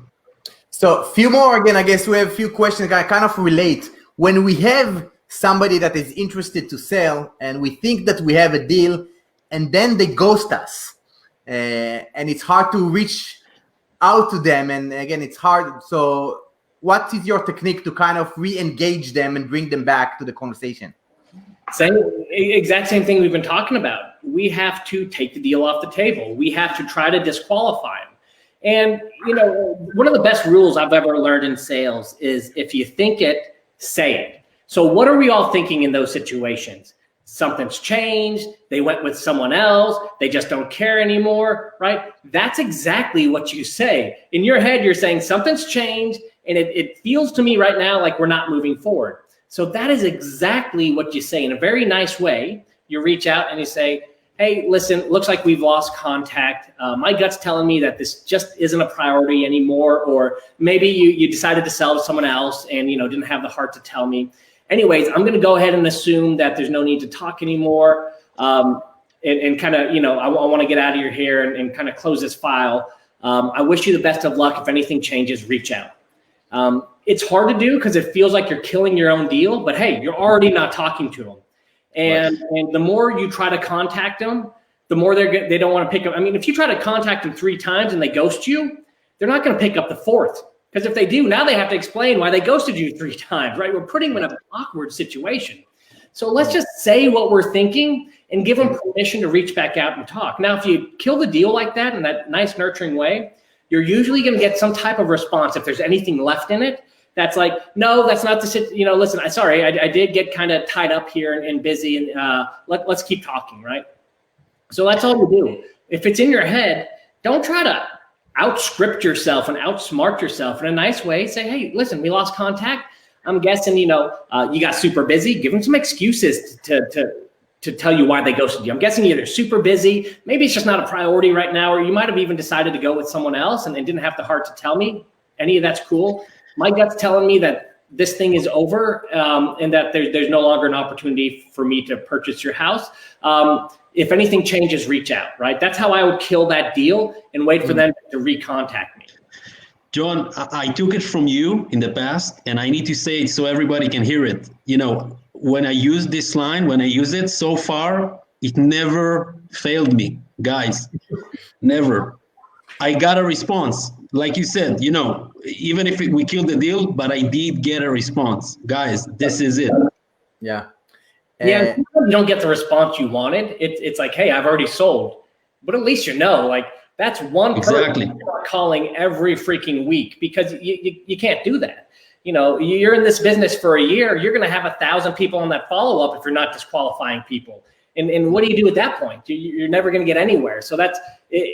So a few more again. I guess we have a few questions that kind of relate. When we have somebody that is interested to sell and we think that we have a deal, and then they ghost us, and it's hard to reach out to them, and again, it's hard. So what is your technique to kind of re-engage them and bring them back to the conversation? Exact same thing we've been talking about. We have to take the deal off the table. We have to try to disqualify them. And one of the best rules I've ever learned in sales is, if you think it, say it. So what are we all thinking in those situations? Something's changed. They went with someone else. They just don't care anymore, right? That's exactly what you say. In your head, you're saying something's changed, and it feels to me right now like we're not moving forward. So that is exactly what you say in a very nice way. You reach out and you say, hey, listen, looks like we've lost contact. My gut's telling me that this just isn't a priority anymore, or maybe you decided to sell to someone else and didn't have the heart to tell me. Anyways, I'm going to go ahead and assume that there's no need to talk anymore, and kind of, I want to get out of your hair and kind of close this file. I wish you the best of luck. If anything changes, reach out. It's hard to do because it feels like you're killing your own deal, but hey, you're already not talking to them. And the more you try to contact them, the more they don't want to pick up. I mean, if you try to contact them 3 times and they ghost you, they're not going to pick up the 4th. Because if they do, now they have to explain why they ghosted you 3 times, right? We're putting them in an awkward situation. So let's just say what we're thinking and give them permission to reach back out and talk. Now, if you kill the deal like that in that nice, nurturing way, you're usually going to get some type of response if there's anything left in it. That's like, no, that's not the situation. Listen, I did get kind of tied up here and busy, and let's keep talking, right? So that's all we do. If it's in your head, don't try to outscript yourself and outsmart yourself in a nice way. Say, hey, listen, we lost contact. I'm guessing, you got super busy. Give them some excuses to tell you why they ghosted you. I'm guessing either super busy, maybe it's just not a priority right now, or you might have even decided to go with someone else and didn't have the heart to tell me. Any of that's cool. My gut's telling me that this thing is over, and that there's no longer an opportunity for me to purchase your house. if anything changes, reach out, right? That's how I would kill that deal and wait for them to recontact me. John, I took it from you in the past, and I need to say it so everybody can hear it. You know, when I use this line, when I use it so far, it never failed me, guys, never. I got a response. Like you said, you know, even if we killed the deal, but I did get a response. Guys, this is it. Yeah. Yeah, you don't get the response you wanted. It's like, hey, I've already sold. But at least you know, like, that's one person calling every freaking week, because you can't do that. You know, you're in this business for a year, you're going to have 1,000 people on that follow-up if you're not disqualifying people. And what do you do at that point? You're never going to get anywhere. So that's,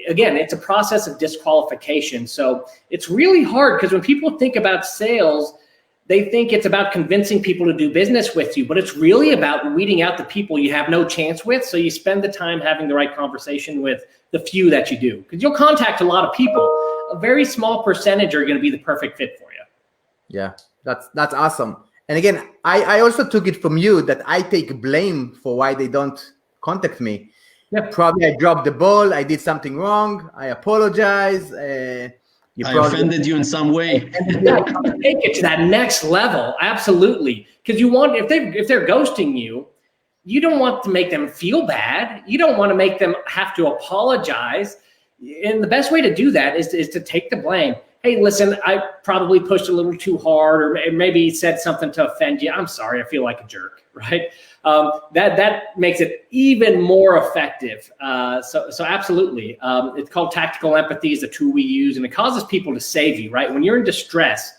again, it's a process of disqualification. So it's really hard, because when people think about sales, they think it's about convincing people to do business with you, but it's really about weeding out the people you have no chance with. So you spend the time having the right conversation with the few that you do, because you'll contact a lot of people. A very small percentage are going to be the perfect fit for you. Yeah, that's awesome. And again, I also took it from you that I take blame for why they don't contact me. Yeah. Probably I dropped the ball. I did something wrong. I apologize. I offended you in some way. Yeah, take it to that next level. Absolutely. Because you want, if they're ghosting you, you don't want to make them feel bad. You don't want to make them have to apologize. And the best way to do that is to take the blame. Hey, listen, I probably pushed a little too hard, or maybe said something to offend you. I'm sorry. I feel like a jerk, right? That makes it even more effective. So absolutely. It's called tactical empathy, is the tool we use, and it causes people to save you, right? When you're in distress,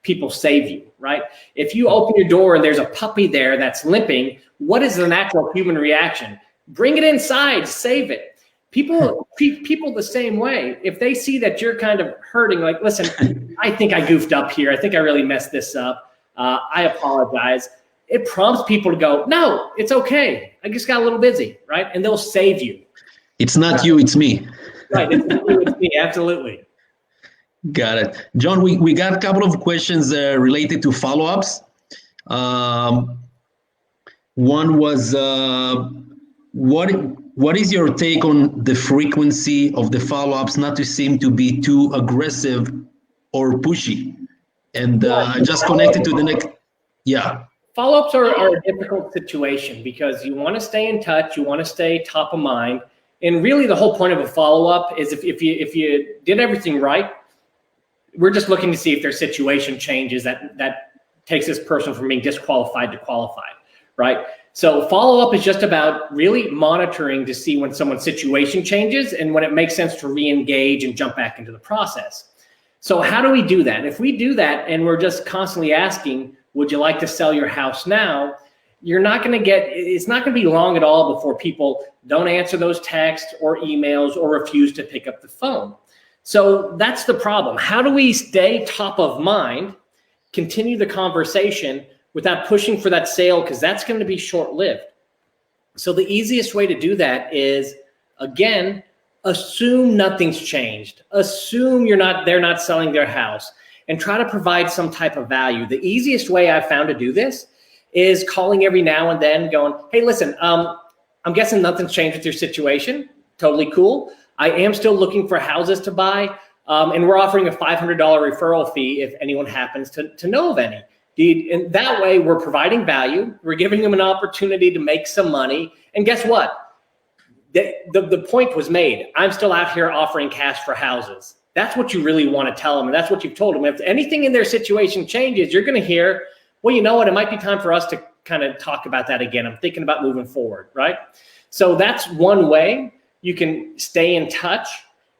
people save you, right? If you open your door and there's a puppy there that's limping, what is the natural human reaction? Bring it inside, save it. People treat people the same way. If they see that you're kind of hurting, like, listen, I think I goofed up here. I think I really messed this up. I apologize. It prompts people to go, no, it's okay. I just got a little busy, right? And they'll save you. It's not you, it's me. Right, it's me, absolutely. Got it. John, we got a couple of questions related to follow-ups. One was, what is your take on the frequency of the follow-ups not to seem to be too aggressive or pushy? And I just connected to the next, yeah. Follow-ups are a difficult situation, because you want to stay in touch, you want to stay top of mind. And really the whole point of a follow-up is if you did everything right, we're just looking to see if their situation changes that takes this person from being disqualified to qualified, right? So follow-up is just about really monitoring to see when someone's situation changes and when it makes sense to re-engage and jump back into the process. So how do we do that? If we do that and we're just constantly asking, would you like to sell your house now? You're not going to it's not going to be long at all before people don't answer those texts or emails or refuse to pick up the phone. So that's the problem. How do we stay top of mind, continue the conversation without pushing for that sale? Because that's going to be short-lived. So the easiest way to do that is, again, assume nothing's changed. Assume they're not selling their house, and try to provide some type of value. The easiest way I've found to do this is calling every now and then going, hey, listen, I'm guessing nothing's changed with your situation. Totally cool. I am still looking for houses to buy, and we're offering a $500 referral fee if anyone happens to know of any. And that way we're providing value. We're giving them an opportunity to make some money. And guess what? The point was made. I'm still out here offering cash for houses. That's what you really want to tell them, and that's what you've told them. If anything in their situation changes, you're going to hear, well, you know what? It might be time for us to kind of talk about that again. I'm thinking about moving forward, right? So that's one way you can stay in touch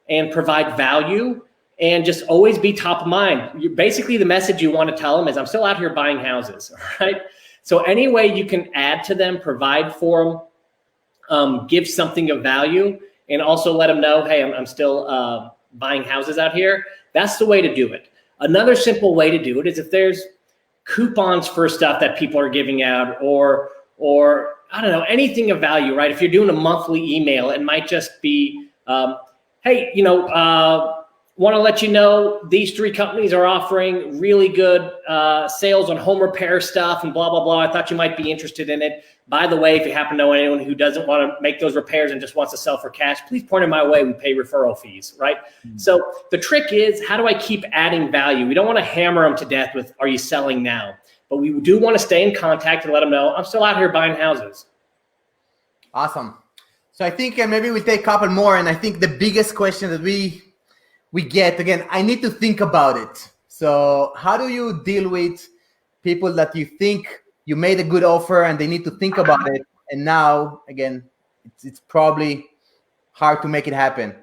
and provide value and just always be top of mind. Basically, the message you want to tell them is, I'm still out here buying houses, right? So any way you can add to them, provide for them, give something of value, and also let them know, hey, I'm still buying houses out here. That's the way to do it. Another simple way to do it is if there's coupons for stuff that people are giving out, or I don't know, anything of value, right? If you're doing a monthly email, it might just be, hey, Want to let you know these 3 companies are offering really good sales on home repair stuff and blah, blah, blah. I thought you might be interested in it. By the way, if you happen to know anyone who doesn't want to make those repairs and just wants to sell for cash, please point it my way. We pay referral fees, right? Mm-hmm. So the trick is, how do I keep adding value? We don't want to hammer them to death with, are you selling now? But we do want to stay in contact and let them know, I'm still out here buying houses. Awesome. So I think maybe we take a couple more. And I think the biggest question that we get, again, I need to think about it. So how do you deal with people that you think you made a good offer and they need to think about it, and now, again, it's probably hard to make it happen?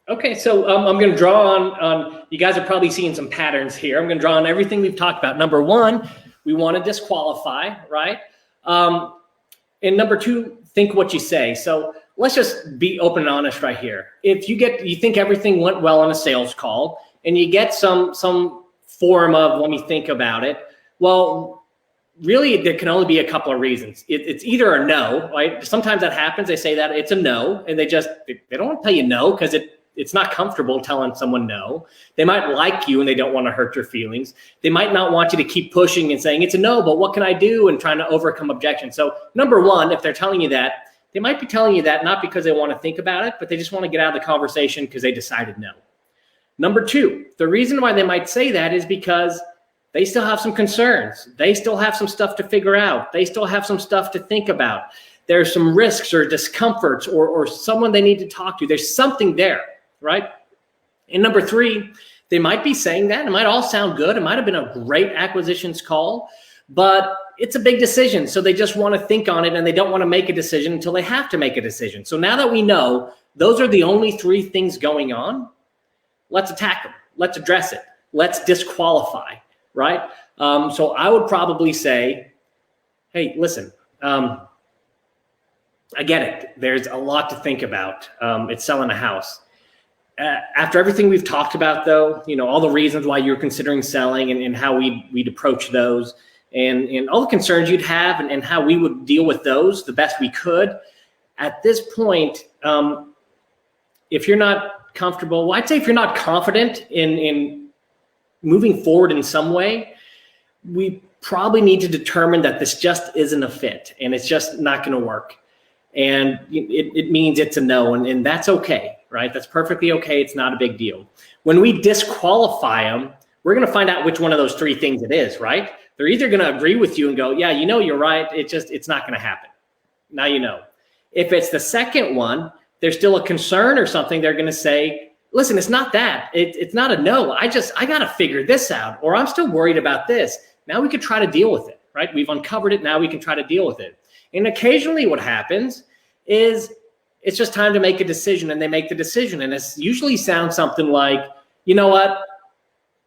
Okay, so I'm going to draw on, you guys are probably seeing some patterns here. I'm going to draw on everything we've talked about. Number 1, we want to disqualify, right? And number 2, think what you say. So let's just be open and honest right here. If you think everything went well on a sales call and you get some form of, let me think about it. Well, really, there can only be a couple of reasons. It's either a no, right? Sometimes that happens. They say that it's a no, and they don't want to tell you no because it's not comfortable telling someone no. They might like you and they don't want to hurt your feelings. They might not want you to keep pushing and saying it's a no, but what can I do? And trying to overcome objections. So number 1, if they're telling you that, they might be telling you that not because they want to think about it, but they just want to get out of the conversation because they decided no. Number 2, the reason why they might say that is because they still have some concerns. They still have some stuff to figure out. They still have some stuff to think about. There's some risks or discomforts or someone they need to talk to. There's something there, right? And number 3, they might be saying that. It might all sound good. It might have been a great acquisitions call, but it's a big decision. So they just want to think on it and they don't want to make a decision until they have to make a decision. So now that we know those are the only 3 things going on, let's attack them. Let's address it. Let's disqualify. Right? So I would probably say, hey, listen, I get it. There's a lot to think about. It's selling a house. After everything we've talked about, though, all the reasons why you're considering selling and how we'd approach those and all the concerns you'd have and how we would deal with those the best we could. At this point, if you're not comfortable, well, I'd say if you're not confident in moving forward in some way, we probably need to determine that this just isn't a fit and it's just not going to work. And it means it's a no, and that's okay, right? That's perfectly okay. It's not a big deal. When we disqualify them, we're going to find out which one of those 3 things it is, right? They're either going to agree with you and go, yeah, you're right. It's not going to happen. Now you know. If it's the second one, there's still a concern or something, they're going to say, listen, it's not that. It's not a no. I got to figure this out, or I'm still worried about this. Now we could try to deal with it, right? We've uncovered it. Now we can try to deal with it. And occasionally what happens is it's just time to make a decision, and they make the decision. And it usually sounds something like, you know what?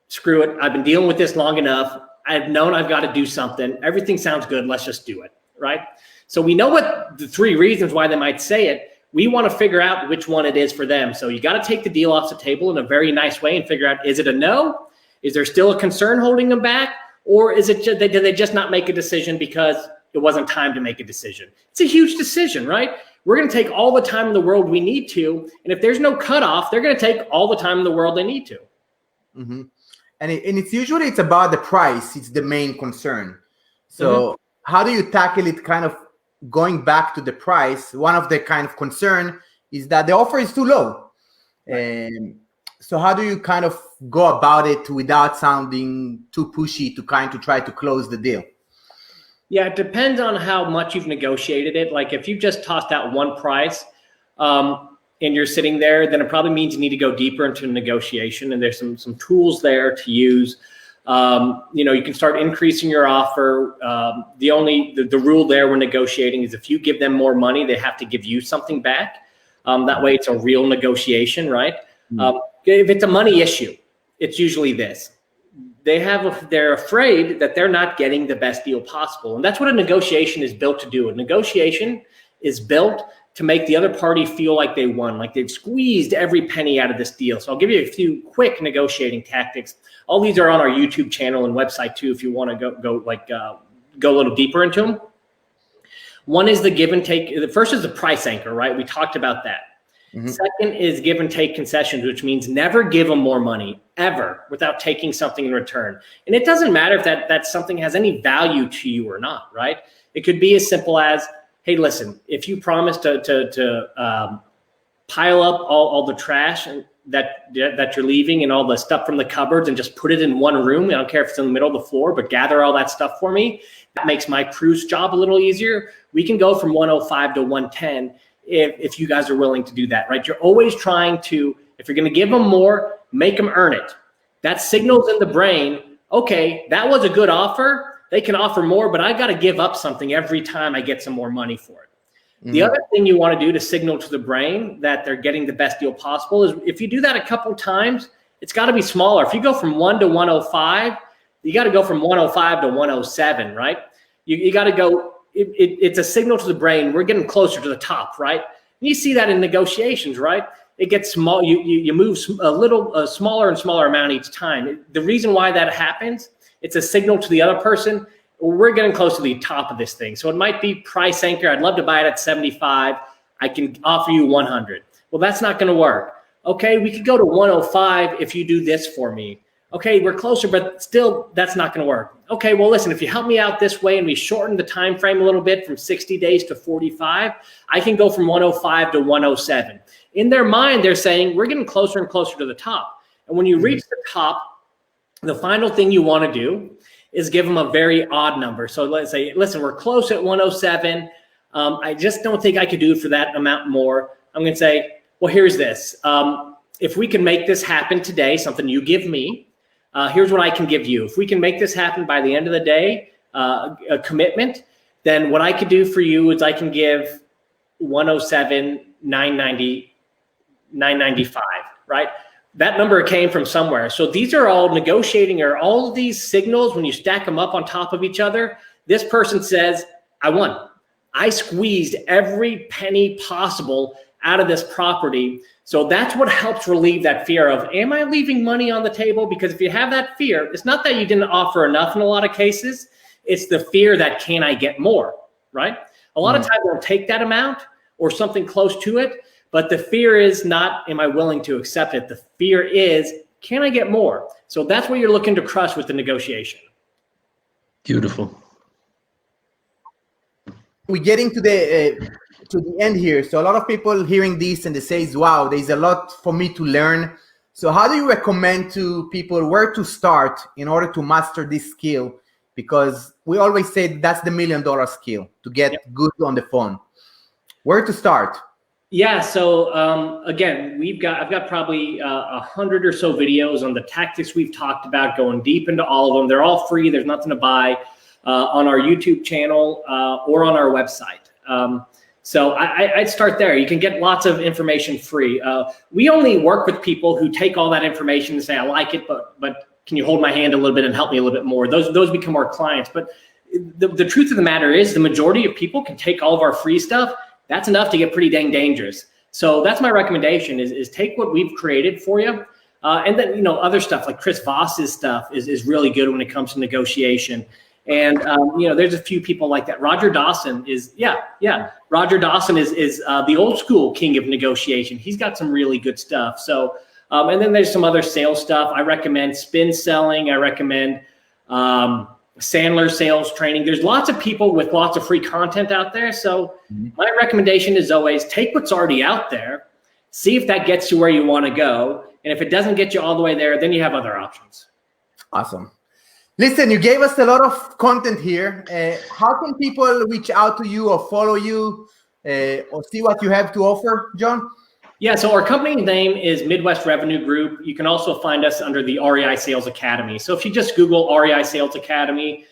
Screw it. I've been dealing with this long enough. I've known I've got to do something. Everything sounds good. Let's just do it, right? So we know what the 3 reasons why they might say it. We want to figure out which one it is for them. So you got to take the deal off the table in a very nice way and figure out, is it a no? Is there still a concern holding them back? Or is it did they just not make a decision because it wasn't time to make a decision? It's a huge decision, right? We're going to take all the time in the world we need to. And if there's no cutoff, they're going to take all the time in the world they need to. Mm-hmm. And it's usually about the price. It's the main concern. So how do you tackle it kind of going back to the price? One of the kind of concern is that the offer is too low. And so how do you kind of go about it without sounding too pushy to try to close the deal? Yeah, it depends on how much you've negotiated it. Like if you've just tossed out one price and you're sitting there, then it probably means you need to go deeper into negotiation. And there's some tools there to use. You can start increasing your offer. The rule there when negotiating is if you give them more money, they have to give you something back. That way it's a real negotiation, right? If it's a money issue, it's usually this. They're afraid that they're not getting the best deal possible. And that's what a negotiation is built to do. A negotiation is built to make the other party feel like they won, like they've squeezed every penny out of this deal. So I'll give you a few quick negotiating tactics. All these are on our YouTube channel and website too, if you want to go a little deeper into them. One is the give and take. The first is the price anchor, right? We talked about that. Second is give and take concessions, which means never give them more money ever without taking something in return. And it doesn't matter if that something has any value to you or not, right? It could be as simple as, hey, listen, if you promise to pile up all the trash that you're leaving and all the stuff from the cupboards and just put it in one room, I don't care if it's in the middle of the floor, but gather all that stuff for me, that makes my crew's job a little easier. We can go from 105 to 110 if you guys are willing to do that, right? You're always trying to, if you're going to give them more, make them earn it. That signals in the brain, okay, that was a good offer. They can offer more, but I got to give up something every time I get some more money for it. The other thing you want to do to signal to the brain that they're getting the best deal possible is if you do that a couple times, it's got to be smaller. If you go from 1 to 105, you got to go from 105 to 107, right? You got to go, it's a signal to the brain. We're getting closer to the top, right? And you see that in negotiations, right? It gets small. You move a smaller and smaller amount each time. The reason why that happens, it's a signal to the other person. We're getting close to the top of this thing. So it might be price anchor. I'd love to buy it at 75. I can offer you 100. Well, that's not going to work. Okay, we could go to 105 if you do this for me. Okay, we're closer, but still that's not going to work. Okay, well, listen, if you help me out this way and we shorten the time frame a little bit from 60 days to 45, I can go from 105 to 107. In their mind, they're saying we're getting closer and closer to the top. And when you reach the top, the final thing you want to do is give them a very odd number. So let's say, listen, we're close at 107. I just don't think I could do it for that amount more. I'm going to say, well, here's this. If we can make this happen today, something you give me, here's what I can give you. If we can make this happen by the end of the day, a commitment, then what I could do for you is I can give 107, 990, 995, right? That number came from somewhere. So these are all negotiating, or all of these signals, when you stack them up on top of each other, this person says, I won. I squeezed every penny possible out of this property. So that's what helps relieve that fear of, am I leaving money on the table? Because if you have that fear, it's not that you didn't offer enough in a lot of cases. It's the fear that, can I get more, right? A lot of times they'll take that amount or something close to it. But the fear is not, am I willing to accept it? The fear is, can I get more? So that's what you're looking to crush with the negotiation. Beautiful. We're getting to the end here. So a lot of people hearing this and they say, wow, there's a lot for me to learn. So how do you recommend to people where to start in order to master this skill? Because we always say that's the $1 million skill, to get good on the phone. Where to start? Yeah, so again, I've got probably 100 or so videos on the tactics we've talked about, going deep into all of them. They're all free. There's nothing to buy on our YouTube channel or on our website. So I'd start there. You can get lots of information free. We only work with people who take all that information and say, I like it, but can you hold my hand a little bit and help me a little bit more? Those become our clients. But the truth of the matter is, the majority of people can take all of our free stuff. That's enough to get pretty dang dangerous. So that's my recommendation is take what we've created for you. And then, other stuff like Chris Voss's stuff is really good when it comes to negotiation. And, there's a few people like that. Roger Dawson is, Roger Dawson is the old school king of negotiation. He's got some really good stuff. So, and then there's some other sales stuff. I recommend Spin Selling. I recommend Sandler sales training. There's lots of people with lots of free content out there. So my recommendation is always take what's already out there, see if that gets you where you want to go. And if it doesn't get you all the way there, then you have other options. Awesome. Listen, you gave us a lot of content here. How can people reach out to you or follow you or see what you have to offer, John? Yeah, so our company name is Midwest Revenue Group. You can also find us under the REI Sales Academy. So if you just Google REI Sales Academy,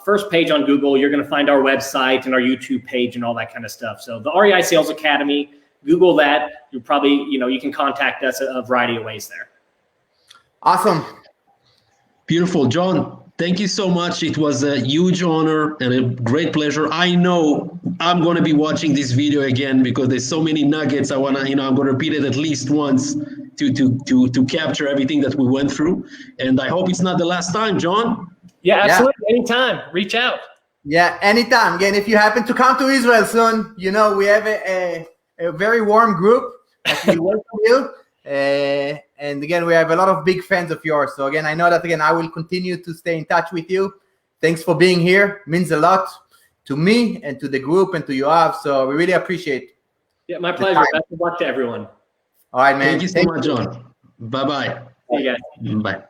first page on Google, you're going to find our website and our YouTube page and all that kind of stuff. So the REI Sales Academy, Google that. You probably, you can contact us a variety of ways there. Awesome. Beautiful. John, thank you so much. It was a huge honor and a great pleasure. I know I'm going to be watching this video again because there's so many nuggets. I'm going to repeat it at least once to capture everything that we went through. And I hope it's not the last time, John. Yeah, absolutely. Yeah. Anytime. Reach out. Yeah, anytime. Again, if you happen to come to Israel soon, we have a very warm group that we welcome you. And again, we have a lot of big fans of yours. So again, I know that I will continue to stay in touch with you. Thanks for being here. It means a lot to me and to the group and to Yoav. So we really appreciate it. Yeah, my pleasure. Best of luck to everyone. All right, man. Thank you so much, John. Bye-bye. See you guys. Bye.